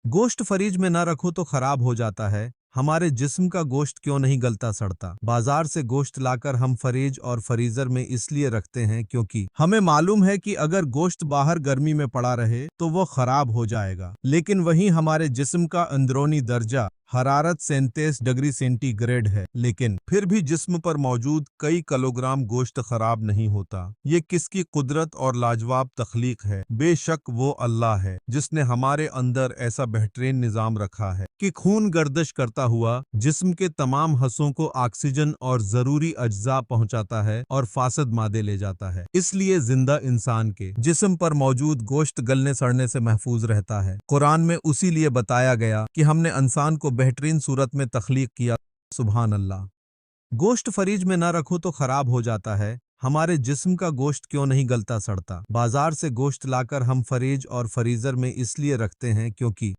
गोश्त फ्रिज में न रखो तो खराब हो जाता है। हमारे जिस्म का गोश्त क्यों नहीं गलता सड़ता? बाजार से गोश्त लाकर हम फ्रिज और फ्रीजर में इसलिए रखते हैं क्योंकि हमें मालूम है कि अगर गोश्त बाहर गर्मी में पड़ा रहे तो वो खराब हो जाएगा, लेकिन वहीं हमारे जिस्म का अंदरूनी दर्जा हरारत 37 डिग्री सेंटीग्रेड है, लेकिन फिर भी जिस्म पर मौजूद कई किलोग्राम गोश्त खराब नहीं होता। ये किसकी कुदरत और लाजवाब तख्लीक है? बेशक वो अल्लाह है जिसने हमारे अंदर ऐसा बेहतरीन निजाम रखा है कि खून गर्दिश करता हुआ जिस्म के तमाम हिस्सों को ऑक्सीजन और जरूरी अज्जा पहुंचाता है और फासद मादे ले जाता है। इसलिए जिंदा इंसान के जिस्म पर मौजूद गोश्त गलने सड़ने से महफूज रहता है। कुरान में उसी लिए बताया गया कि हमने इंसान को बेहतरीन सूरत में तख्लीक किया। सुभान अल्लाह। गोश्त फ्रिज में न रखो तो खराब हो जाता है। हमारे जिस्म का गोश्त क्यों नहीं गलता सड़ता? बाजार से गोश्त लाकर हम फ्रिज और फ्रीजर में इसलिए रखते हैं क्योंकि